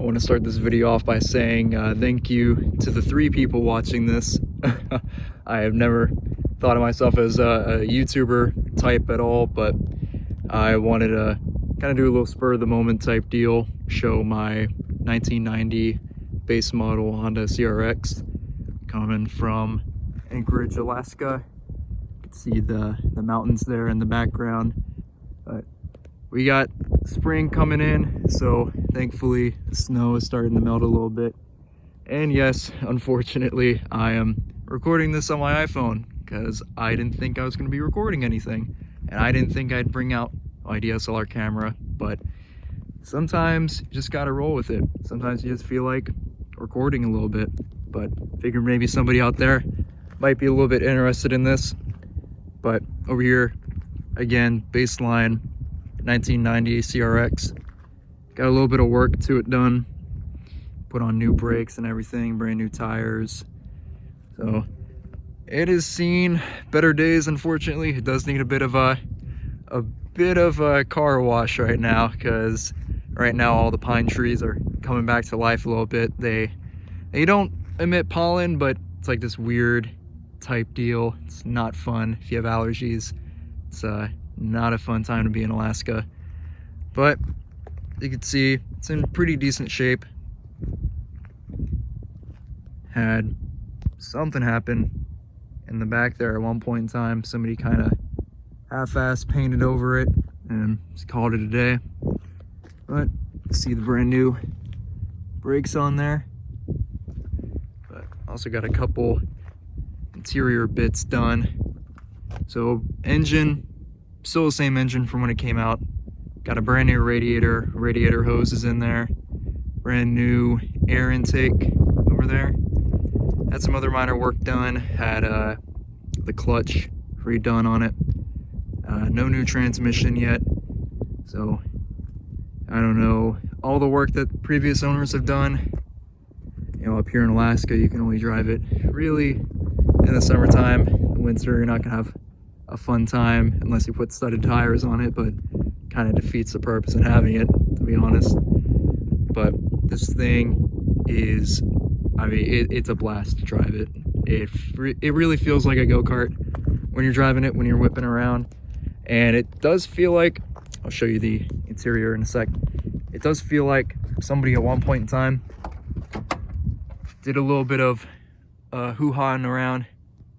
I want to start this video off by saying thank you to the 3 people watching this. I have never thought of myself as a YouTuber type at all, but I wanted to kind of do a little spur of the moment type deal, show my 1990 base model Honda CRX coming from Anchorage, Alaska. You can see the mountains there in the background. But we got spring coming in, so thankfully the snow is starting to melt a little bit. And yes, unfortunately, I am recording this on my iPhone because I didn't think I was going to be recording anything, and I didn't think I'd bring out my DSLR camera. But sometimes you just gotta roll with it. Sometimes you just feel like recording a little bit. But figured maybe somebody out there might be a little bit interested in this. But over here, again, baseline 1990 CRX. Got a little bit of work to it done. Put on new brakes and everything, brand new tires. So it has seen better days, unfortunately. It does need a bit of a car wash right now, because right now all the pine trees are coming back to life a little bit. They don't emit pollen, but it's like this weird type deal. It's not fun if you have allergies. It's not a fun time to be in Alaska, but you can see it's in pretty decent shape. Had something happen in the back there at one point in time. Somebody kind of half-assed painted over it and just called it a day. But see the brand new brakes on there. But also got a couple interior bits done. So engine, still the same engine from when it came out. Got a brand new radiator hoses in there. Brand new air intake over there. Had some other minor work done. Had the clutch redone on it. No new transmission yet. So I don't know, all the work that previous owners have done. You know, up here in Alaska, you can only drive it really in the summertime. In the winter, you're not gonna have a fun time unless you put studded tires on it, but kind of defeats the purpose of having it, to be honest. But this thing is, I mean, it's a blast to drive it. It really feels like a go-kart when you're driving it, when you're whipping around. And it does feel like, I'll show you the interior in a sec. It does feel like somebody at one point in time did a little bit of hoo-hawing around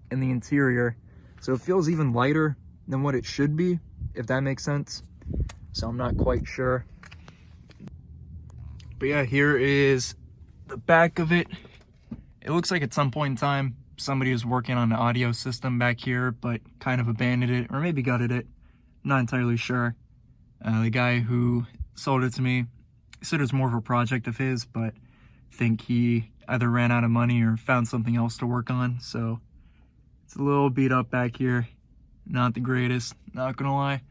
in the interior. So it feels even lighter than what it should be, if that makes sense. So I'm not quite sure. But yeah, here is the back of it. It looks like at some point in time, somebody was working on the audio system back here, but kind of abandoned it, or maybe gutted it. I'm not entirely sure. The guy who sold it to me said it was more of a project of his, but I think he either ran out of money or found something else to work on. So it's a little beat up back here. Not the greatest, not gonna lie.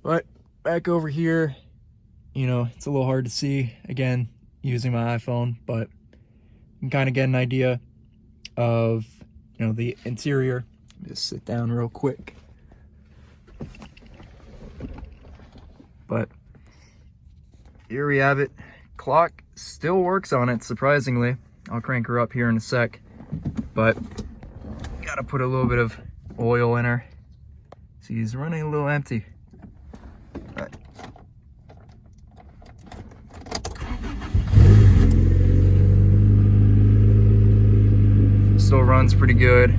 But back over here, you know, it's a little hard to see, again, using my iPhone, but you can kind of get an idea of, you know, the interior. Just sit down real quick. But here we have it. Clock still works on it, surprisingly. I'll crank her up here in a sec, but gotta put a little bit of oil in her. She's running a little empty. But still runs pretty good.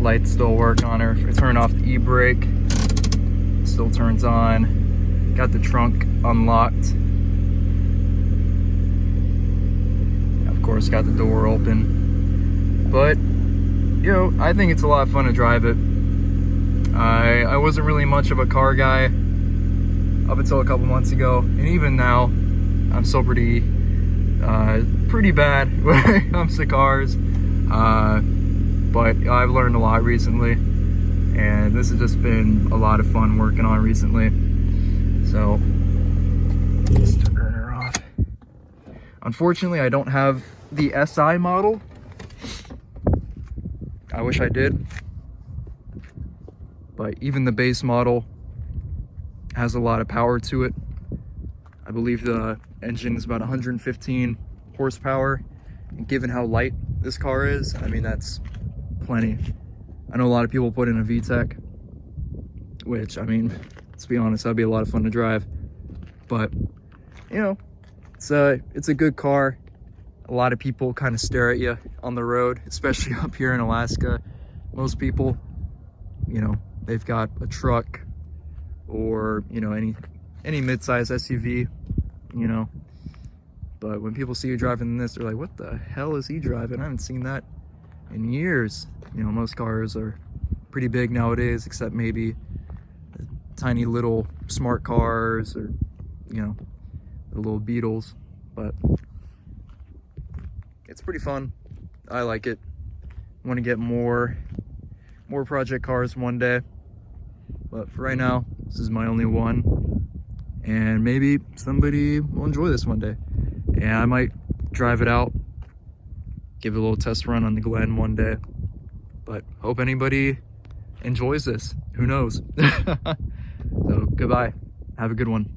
Lights still work on her. If I turn off the e-brake, it still turns on. Got the trunk unlocked. Of course, got the door open. But, you know, I think it's a lot of fun to drive it. I wasn't really much of a car guy up until a couple months ago, and even now, I'm still pretty bad when it comes to cars. But I've learned a lot recently, and this has just been a lot of fun working on recently. So, let's turn her off. Unfortunately, I don't have the SI model. I wish I did. But even the base model has a lot of power to it. I believe the engine is about 115 horsepower. And given how light this car is, I mean, that's plenty. I know a lot of people put in a VTEC, which, I mean, let's be honest, that'd be a lot of fun to drive. But, you know, it's a good car. A lot of people kind of stare at you on the road, especially up here in Alaska. Most people, you know, they've got a truck or, you know, any mid-size SUV, you know. But when people see you driving this, they're like, what the hell is he driving? I haven't seen that in years. You know, most cars are pretty big nowadays, except maybe tiny little smart cars or, you know, the little Beetles. But it's pretty fun. I like it. Want to get more project cars one day. But for right now, this is my only one. And maybe somebody will enjoy this one day. And I might drive it out, give it a little test run on the Glen one day. But hope anybody enjoys this. Who knows? So goodbye. Have a good one.